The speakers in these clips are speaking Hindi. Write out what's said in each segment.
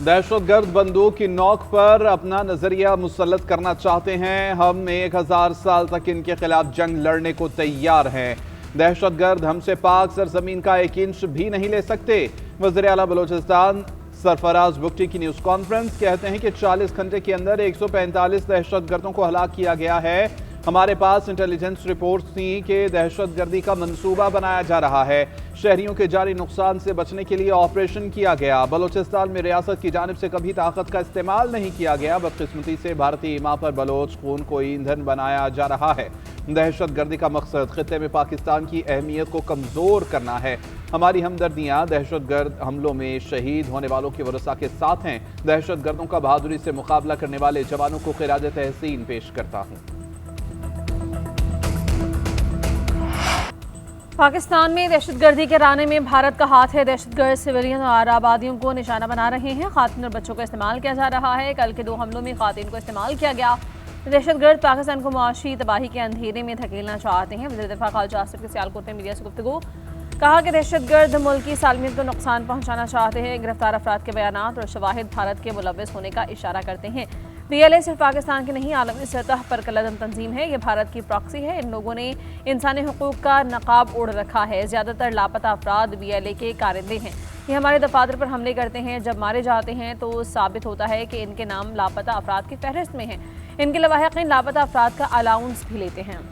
दहशतगर्द बंदूक की नोक पर अपना नजरिया मुसल्लत करना चाहते हैं। हम 1000 साल तक इनके खिलाफ जंग लड़ने को तैयार हैं। दहशतगर्द हमसे पाक सरजमीन का 1 इंच भी नहीं ले सकते। वज़ीर आला बलोचिस्तान सरफराज बुगटी की न्यूज कॉन्फ्रेंस कहते हैं कि 40 घंटे के अंदर 145 दहशतगर्दों को हलाक किया गया है। हमारे पास इंटेलिजेंस रिपोर्ट्स थी कि दहशतगर्दी का मंसूबा बनाया जा रहा है। शहरियों के जारी नुकसान से बचने के लिए ऑपरेशन किया गया। बलोचिस्तान में रियासत की जानिब से कभी ताकत का इस्तेमाल नहीं किया गया। बदकिस्मती से भारतीय ईमा पर बलोच खून को ईंधन बनाया जा रहा है। दहशतगर्दी का मकसद खित्ते में पाकिस्तान की अहमियत को कमजोर करना है। हमारी हमदर्दियां दहशतगर्द हमलों में शहीद होने वालों के वरसा के साथ हैं। दहशतगर्दों का बहादुरी से मुकाबला करने वाले जवानों को खिराज तहसीन पेश करता हूं। पाकिस्तान में दहशतगर्दी के राने में भारत का हाथ है। दहशतगर्द सिविलियन और आबादियों को निशाना बना रहे हैं। खातून और बच्चों का इस्तेमाल किया जा रहा है। कल के 2 हमलों में खातून को इस्तेमाल किया गया। दहशतगर्द पाकिस्तान को मुआशी तबाही के अंधेरे में धकेलना चाहते हैं। वज़ीर दिफा ख़ालिद आसिफ के सियालकोट में मीडिया से गुफ्तगू कहा कि दहशतगर्द मुल्क की सालमियत को नुकसान पहुंचाना चाहते हैं। गिरफ्तार अफराद के बयानात और शवाहिद भारत के मुलव्विस होने का इशारा करते हैं। PLA सिर्फ पाकिस्तान की नहीं आलमी सतह पर कलदम तंजीम है। ये भारत की प्रॉक्सी है। इन लोगों ने इंसानी हुकूक का नकाब ओढ़ रखा है। ज़्यादातर लापता अफराद PLA के कारिंदे हैं। ये हमारे दफातर पर हमले करते हैं। जब मारे जाते हैं तो साबित होता है कि इनके नाम लापता अफराद की फहरिस्त में हैं। इनके लवाहिकीन लापता अफराद का अलाउंस भी लेते हैं।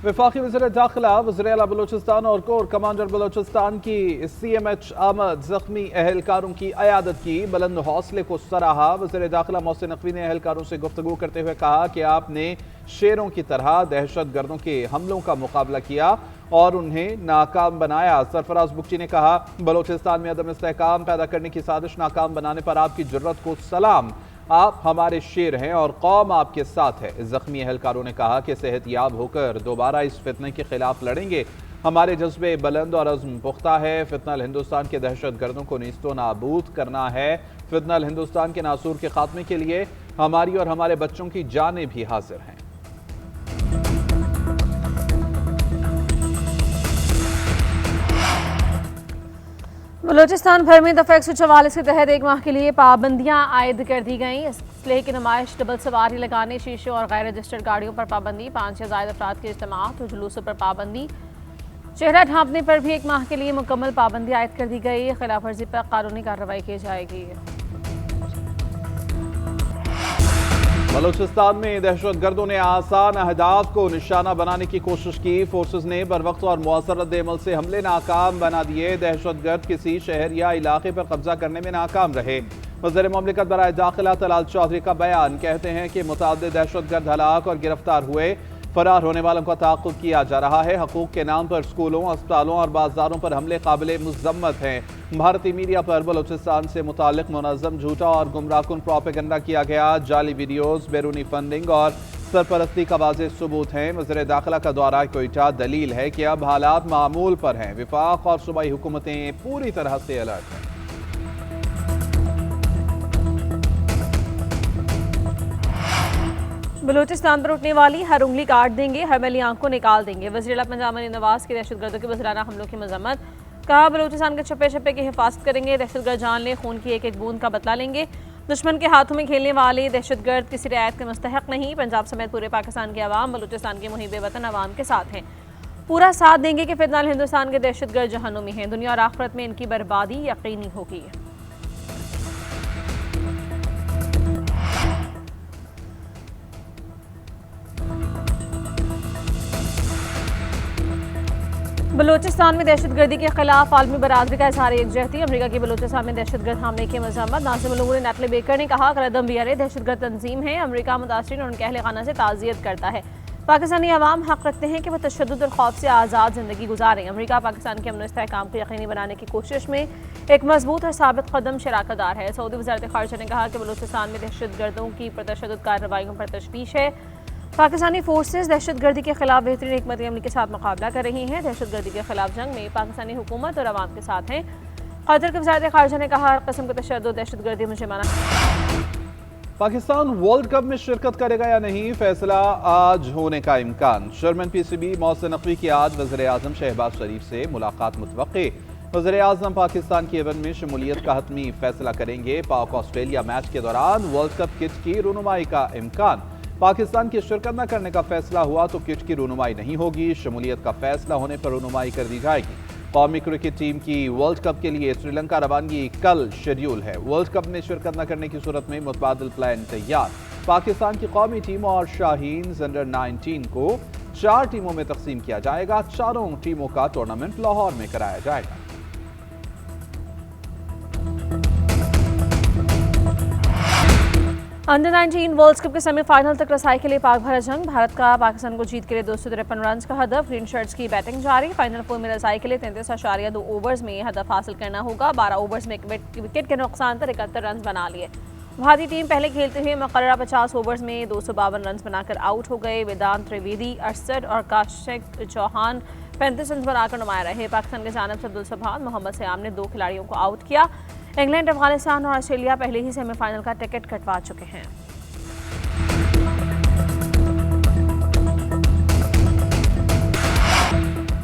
वफाकी वज़ीर दाखिला वज़ीर आला बलोचिस्तान और कोर कमांडर बलोचिस्तान की CMH आमद ज़ख्मी अहलकारों की अयादत की। बुलंद हौसले को सराहा। वज़ीर दाखिला मोहसिन नकवी ने अहलकारों से गुफ्तगू करते हुए कहा कि आपने शेरों की तरह दहशतगर्दों के हमलों का मुकाबला किया और उन्हें नाकाम बनाया। सरफराज बुगटी ने कहा, बलोचिस्तान में अदम इस्तेहकाम पैदा करने की साजिश नाकाम बनाने पर आपकी जुर्रत को सलाम। आप हमारे शेर हैं और कौम आपके साथ है। जख्मी अहलकारों ने कहा कि सेहतयाब होकर दोबारा इस फितने के खिलाफ लड़ेंगे। हमारे जज्बे बुलंद और अज़्म पुख्ता है। फितनल हिंदुस्तान के दहशतगर्दों को नीस्तो नाबूद करना है। फितनल हिंदुस्तान के नासूर के खात्मे के लिए हमारी और हमारे बच्चों की जानें भी हाजिर हैं। बलोचिस्तान भर में दफ़ा 144 के तहत 1 माह के लिए पाबंदियां आयद कर दी गईं। असलहे की नुमाइश, डबल सवारी लगाने, शीशों और गैर रजिस्टर्ड गाड़ियों पर पाबंदी, 5 या ज़ायद अफराद के इज्तिमात और जुलूसों पर पाबंदी, चेहरा ढांपने पर भी 1 माह के लिए मुकम्मल पाबंदी आयद कर दी गई। खिलाफ वर्जी पर कानूनी कार्रवाई की जाएगी। बलोचिस्तान में दहशतगर्दों ने आसान अहदाफ को निशाना बनाने की कोशिश की। फोर्सेज ने बर वक्त और मौसर रद्द-ए-अमल से हमले नाकाम बना दिए। दहशतगर्द किसी शहर या इलाके पर कब्जा करने में नाकाम रहे। वज़ीर मुमलिकत बराए दाखिला तलाल चौधरी का बयान कहते हैं कि मुतअद्दिद दहशतगर्द हलाक और गिरफ्तार हुए। फरार होने वालों का ताक़ुब किया जा रहा है। हकूक़ के नाम पर स्कूलों, अस्पतालों और बाजारों पर हमले काबिले मुज़म्मत हैं। भारतीय मीडिया पर बलोचिस्तान से मुताल्लिक़ मुनज़्ज़म झूठा और गुमराहकुन प्रोपेगेंडा किया गया। जाली वीडियोज़, बैरूनी फंडिंग और सरपरस्ती का वाज़ेह सबूत हैं। वज़ीर दाखिला का दौरा कोयटा दलील है कि अब हालात मामूल पर हैं। विफाक और सूबाई हुकूमतें पूरी तरह से अलर्ट हैं। बलूचिस्तान पर उठने वाली हर उंगली काट देंगे, हर मैली आंख को निकाल देंगे। वज़ीर आला पंजाब अली नवाज की दहशतगर्दों के वज़राना हमलों की मजम्मत। कहा, बलूचिस्तान के छप्पे छप्पे की हिफाजत करेंगे। दहशतगर्द जान ले, खून की एक एक बूंद का बदला लेंगे। दुश्मन के हाथों में खेलने वाले दहशतगर्द किसी रियायत के मुस्तहक नहीं। पंजाब समेत पूरे पाकिस्तान के अवाम बलूचिस्तान के मुहिब वतन अवाम के साथ हैं। पूरा साथ देंगे कि फिलहाल हिंदुस्तान के दहशतगर्द जहन्नुमी हैं। दुनिया और आखिरत में इनकी बर्बादी यकीनी होगी। बलूचिस्तान में दहशतगर्दी के खिलाफ आलमी बरादरी का इज़हार यकजहती। अमरीका की बलूचिस्तान में दहशतगर्द हमले की मजम्मत। नासिम उल नटले बेकर ने कहा, कलदम BLA दहशतगर्द तंजीम है। अमरीका मुतासरीन और उनके अहल खाना से ताज़ियत करता है। पाकिस्तानी अवाम हक रखते हैं कि वह तशद्दुद और खौफ से आज़ाद ज़िंदगी गुजारें। अमरीका पाकिस्तान के अमन इस्तेहकाम को यकीनी बनाने की कोशिश में एक मजबूत और साबित कदम शराकतदार है। सऊदी वज़ारत ख़ारिजा ने कहा कि बलूचिस्तान में दहशतगर्दों की पुरतशद्दुद कार्रवाइयों पर तशवीश है। पाकिस्तानी फोर्सेज दहशतगर्दी के खिलाफ बेहतरीन हिकमत अमली के साथ मुकाबला कर रही हैं। दहशतगर्दी के खिलाफ जंग में पाकिस्तानी हुकूमत और अवाम के साथ हैं। कतर की वज़ारत ख़ारिजा ने कहा, हर किस्म के तशद्दुद दहशतगर्दी मुझे मना। पाकिस्तान वर्ल्ड कप में शिरकत करेगा या नहीं, फैसला आज होने का इम्कान। चेयरमैन पीसीबी मोहसिन नकवी की आज वज़ीर आज़म शहबाज शरीफ से मुलाकात मुतवक्की। वज़ीर आज़म पाकिस्तान के इवेंट में शमूलियत का हतमी फैसला करेंगे। पाक ऑस्ट्रेलिया मैच के दौरान वर्ल्ड कप किट की रुनुमाई का इम्कान। पाकिस्तान की शिरकत न करने का फैसला हुआ तो किट की रुनुमाई नहीं होगी। शमूलियत का फैसला होने पर रुनुमाई कर दी जाएगी। कौमी क्रिकेट टीम की वर्ल्ड कप के लिए श्रीलंका रवानगी कल शेड्यूल है। वर्ल्ड कप में शिरकत न करने की सूरत में मुतबादिल प्लान तैयार। पाकिस्तान की कौमी टीम और शाहीन अंडर 19 को 4 टीमों में तकसीम किया जाएगा। चारों टीमों का टूर्नामेंट लाहौर में कराया जाएगा। अंडर 19 वर्ल्ड कप के सेमीफाइनल तक रसाई के लिए पाक भारत जंग। भारत का पाकिस्तान को जीत के लिए 253 रन का हदफ। ग्रीन शर्ट्स की बैटिंग जारी। फाइनल 4 में रसाई के लिए 33.2 ओवर्स में हदफ हासिल करना होगा। 12 ओवर्स में विकेट के नुकसान पर 71 रन बना लिए। भारतीय टीम पहले खेलते हुए मुकर्ररा 50 ओवर्स में 252 रन बनाकर आउट हो गए। वेदांत त्रिवेदी 68 और काशिक चौहान 35 रन बनाकर नुमाया रहे। पाकिस्तान की जानिब से अब्दुल सुभान, मोहम्मद सयाम ने 2 खिलाड़ियों को आउट किया। इंग्लैंड, अफगानिस्तान और ऑस्ट्रेलिया पहले ही सेमीफाइनल का टिकट कटवा चुके हैं।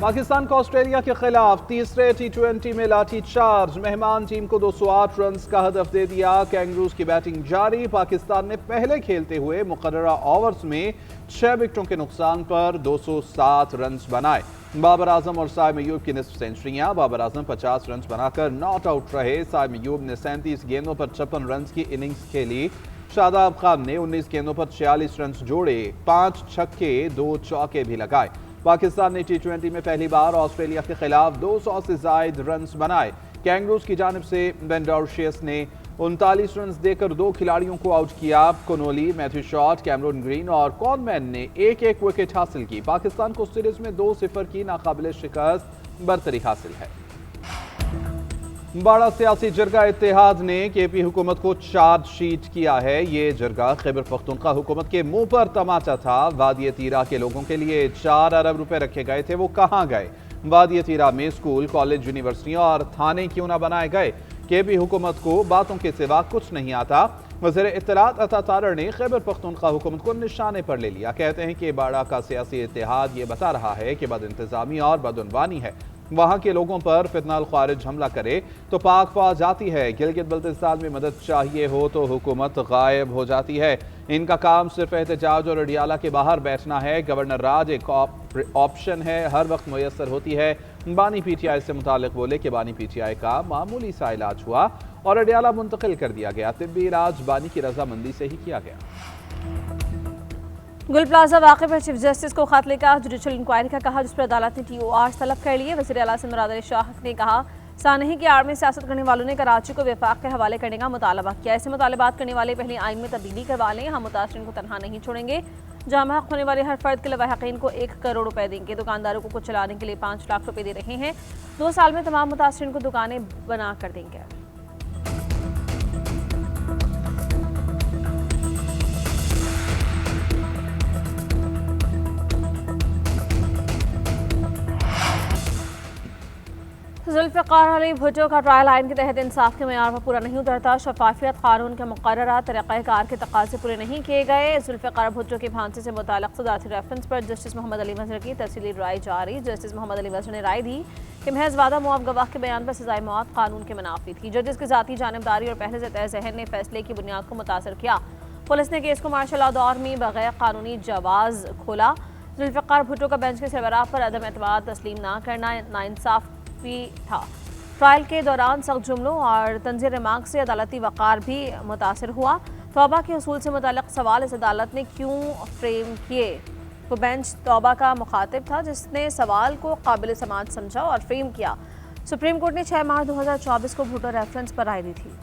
पाकिस्तान को ऑस्ट्रेलिया के खिलाफ तीसरे T20 में लाठी चार्ज। मेहमान टीम को 208 रन का हदफ दे दिया। कैंगरूज की बैटिंग जारी। पाकिस्तान ने पहले खेलते हुए मुकर्ररा ओवर्स में 6 विकेटों के नुकसान पर 207 रन बनाए। बाबर आजम और साइम अयूब की निस्फ सेंचुरियां। बाबर आजम 50 रन बनाकर नॉट आउट रहे। साइम अयूब ने 37 गेंदों पर 56 रन की इनिंग्स खेली। शादाब खान ने 19 गेंदों पर 46 रन जोड़े। 5 छक्के 2 चौके भी लगाए। पाकिस्तान ने T20 में पहली बार ऑस्ट्रेलिया के खिलाफ 200 से जायद रन बनाए। कैंगरूज की जानिब से बेन डॉर्शियस ने 39 रन देकर 2 खिलाड़ियों को आउट किया। Connolly, Matthew Short, Cameron Green और कॉनमैन ने एक एक विकेट हासिल की। पाकिस्तान को सीरीज में 2-0 की नाकाबिले शिकस्त बरतरी हासिल है। बड़ा सियासी जरगा इत्तेहाद ने केपी हुकूमत को चार्जशीट किया है। ये जरगा खैबर पख्तूनख्वा हुकूमत के मुंह पर तमाचा था। वादी तीरा के लोगों के लिए 4 अरब रुपए रखे गए थे, वो कहां गए? वादी तीरा में स्कूल, कॉलेज, यूनिवर्सिटियां और थाने क्यों ना बनाए गए? केपी हुकूमत को बातों के सिवा कुछ नहीं आता। वज़ीर इत्तलात अता तारड़ ने खैबर पख्तूनख्वा हुकूमत को निशाने पर ले लिया। कहते हैं कि बाड़ा का सियासी इत्तेहाद ये बता रहा है कि बद इंतजामी और बदउनवानी है। वहां के लोगों पर फितनाल ख्वारिज हमला करे तो पाक फौज आती है। गिलगित बल्तिस्तान में मदद चाहिए हो तो हुकूमत गायब हो जाती है। इनका काम सिर्फ एहतजाज और अडियाला के बाहर बैठना है। गवर्नर राज एक ऑप्शन है, हर वक्त मुयसर होती है। बानी PTI से मुतालिक बोले कि बानी PTI का मामूली सा इलाज हुआ और अडियाला मुंतकिल कर दिया गया। तिब्बी इलाज बानी की रजामंदी से ही किया गया। गुल प्लाजा वाक़े पर चीफ जस्टिस को खत लिखा। जुडिशल इंक्वायरी का कहा, जिस पर अदालत ने TOR तलब कर लिए। वज़ीर आला से मुराद अली शाह ने कहा, सानही की आड़ में सियासत करने वालों ने कराची को वफाक के हवाले करने का मुतालबा किया। ऐसे मुतालबात करने वाले पहले आइन में तब्दीली करवा लें। हम मुतासरीन को तनहा नहीं छोड़ेंगे। जामा हक होने वाले हर फर्द के लवाहिकीन को 1 करोड़ रुपए देंगे। दुकानदारों को कुछ चलाने के लिए 5 लाख रुपए दे रहे हैं। 2 साल में तमाम मुतासरीन को दुकानें बना कर देंगे। जुल्फ़िकार अली भुट्टो का ट्रायल आइन के तहत इंसाफ के मेयार पर पूरा नहीं उतरता। शफाफियत कानून के मुकर्ररा तरीक़ाकार के तकाज़े पूरे नहीं किए गए। जुल्फ़िकार भुट्टो की फांसी से मुताल्लिक़ सदारती रेफरेंस पर जस्टिस मोहम्मद अली मज़हर की तफसीली राय जारी। जस्टिस मोहम्मद अली मज़हर ने राय दी कि महज वादा मुआफ़ गवाह के बयान पर सज़ाए मौत कानून के मुनाफी थी। जजेस की ज़ाती जानिबदारी और पहले से तय ज़हन ने फैसले की बुनियाद को मुतासर किया। पुलिस ने केस को मार्शल लॉ दौर में बगैर कानूनी जवाज़ खोला। जुल्फ़िकार भुट्टो का बेंच के सरबराह पर अदम एतमाद तस्लीम न करना नाइंसाफ़ था। ट्रायल के दौरान सख्त जुमलों और तंज़ीर रिमार्क से अदालती वक़ार भी मुतासर हुआ। तौबा के उसूल से मुताल्लिक़ सवाल इस अदालत ने क्यों फ्रेम किए? वो बेंच तौबा का मुखातिब था जिसने सवाल को काबिल समाअत समझा और फ्रेम किया। सुप्रीम कोर्ट ने 6 मार्च 2024 को भुट्टो रेफरेंस पर राय दी थी।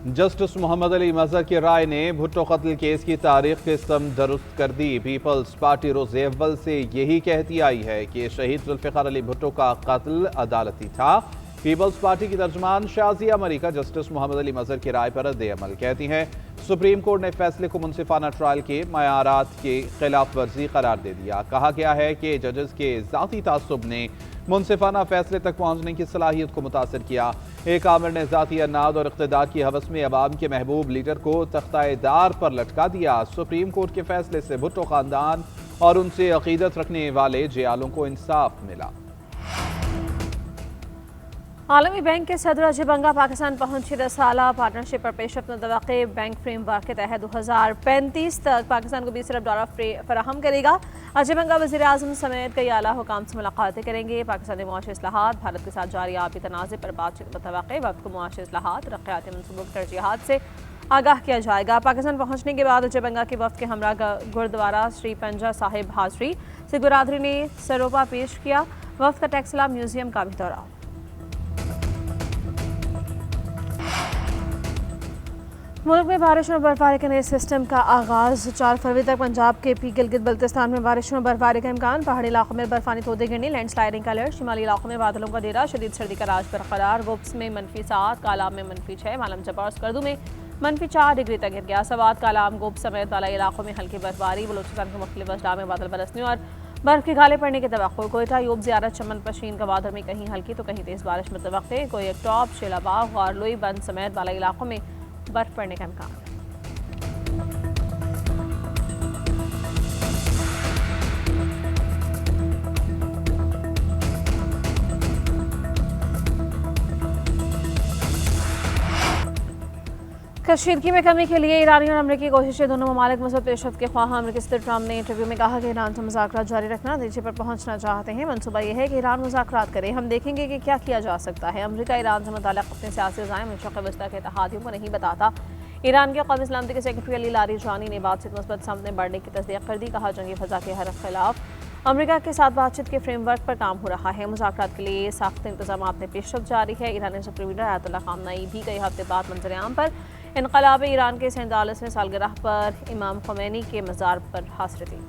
जस्टिस मोहम्मद अली मज़हर की राय ने भुट्टो कत्ल केस की तारीख किस्म दुरुस्त कर दी। पीपल्स पार्टी रोज़ अव्वल से यही कहती आई है कि शहीद जुल्फ़िकार अली भुट्टो का कत्ल अदालती था। पीपल्स पार्टी की तर्जमान शाजिया मलिका जस्टिस मोहम्मद अली मज़हर की राय पर रद्द अमल कहती हैं सुप्रीम कोर्ट ने फैसले को मुनसिफाना ट्रायल के मयारात के खिलाफ वर्जी करार दे दिया। कहा गया है कि जजेस के जाती तासुब ने मुनसिफाना फैसले तक पहुंचने की सलाहियत को मुतासर किया। एक आमिर ने जाती अनाद और इक़्तिदार की हवस में अवाम के महबूब लीडर को तख्ताएदार पर लटका दिया। सुप्रीम कोर्ट के फैसले से भुट्टो खानदान और उनसे अकीदत रखने वाले जियालों को इंसाफ मिला। आलमी बैंक के सदर अजय बंगा पाकिस्तान पहुंची 10 साला पार्टनरशिप पर पेशरफ्त मुतवक्के बैंक फ्रेमवर्क के तहत 2035 तक पाकिस्तान को 20 अरब डॉलर फराहम करेगा। अजय बंगा वज़ीर आज़म समेत कई आला हुकाम से मुलाकातें करेंगे। पाकिस्तानी मुआशी इस्लाहात, भारत के साथ जारी आपी तनाज़े पर बातचीत मुतवक्के। वक्त को मुआशी इस्लाहात, तरक्याती मनसूबों की तरजीहात से आगाह किया जाएगा। पाकिस्तान पहुंचने के बाद अजय बंगा के वफ्द के हमरा गुरुद्वारा श्री पंजा साहिब हाजरी से गुरादरी ने सरोपा पेश किया। वफ्द का टेक्सला म्यूजियम का भी दौरा। मुल्क में बारिश और बर्फबारी के नए सिस्टम का आगाज़। 4 फरवरी तक पंजाब के पी गिलगित बल्तिस्तान में बारिश और बर्फबारी का इम्कान। पहाड़ी इलाकों में बर्फानी तोदे गिरने, लैंडस्लाइडिंग का अलर्ट। शिमाली इलाकों में बादलों का डेरा, शदीद सर्दी का राज बरकरार। गोप्स में -7, कालाम में -6, मालम जब्बार और स्कर्दू में -4 डिग्री तक गिर गया। सवात, कालाम, गोप समेत बालाई इलाकों में हल्की बर्फबारी। बलोचिस्तान के मुख्तलिफ अजला में बादल बरसने और बर्फ के गाले पड़ने की तवक्को। कोयटा, यूब, ज़ियारत, चमन, पशीन, गवादर में कहीं हल्की तो कहीं तेज़ बारिश मुतवक्के। कोयटॉप, शेलाबाग और लोई बंद समेत बालाई इलाकों में बर्फ पड़ने का इम्कान। कशीदगी में कमी के लिए ईरानी और अमरीकी कोशिशें। दोनों ममालिक मज़बूत पेशरफ्त के ख्वाह। अमरीकी सदर ट्रंप ने इंटरव्यू में कहा कि ईरान से मुज़ाकरात जारी रखना, नतीजे पर पहुंचना चाहते हैं। मनसूबा यह है कि ईरान मुज़ाकरात करे, हम देखेंगे कि क्या किया जा सकता है। अमरीका ईरान से मुताल्लिक़ अपने सियासी अज़ाइम मशरिक़ वस्ता के इत्तेहादियों को नहीं बताता। ईरान के कौमी सलामती के सेक्रेटरी अली लारीजानी ने बातचीत मुस्बत सामने बढ़ने की तस्दीक कर दी। कहा, जंगी फ़ज़ा के हर खिलाफ अमरीका के साथ बातचीत के फ्रेमवर्क पर काम हो रहा है। मुज़ाकरात के लिए साख्त इंतजाम में पेशरफ्त जारी है। ईरानी सुप्रीम लीडर आयतुल्लाह ख़ामनेई भी कई हफ्ते बाद मंजर-ए-आम पर इनक़लाब ईरान के 47वें सालगिरह पर इमाम ख़ुमैनी के मज़ार पर हाज़िर थी।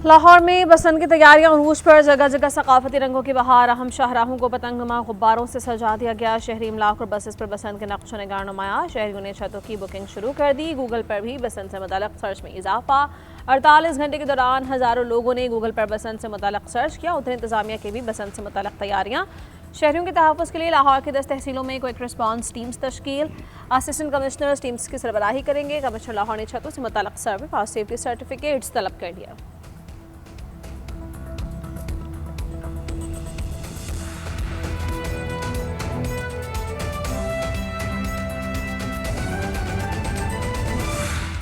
लाहौर में बसंत की तैयारियां उरूज पर। जगह जगह सकाफती रंगों की बहार। अहम शाहराहों को पतंगनुमा गुब्बारों से सजा दिया गया। शहरी इमलाक और बसेस पर बसंत के नक्श नगार नुमाया। शहरियों ने छतों की बुकिंग शुरू कर दी। गूगल पर भी बसंत से मुताल्लिक़ सर्च में इजाफा। 48 घंटे के दौरान हज़ारों लोगों ने गूगल पर बसंत से मुताल्लिक़ सर्च किया। उधर इंतजामिया की भी बसंत से मुताल्लिक़ तैयारियाँ। शहरियों के तहफ़्फ़ुज़ के लिए लाहौर की 10 तहसीलों में क्विक रिस्पांस टीम्स तश्कील। असिस्टेंट कमिश्नर्स टीम्स की सरबराही करेंगे। कमिश्नर लाहौर ने छतों से मुताल्लिक़ सर्वे और सेफ्टी सर्टिफिकेट्स तलब कर दिया।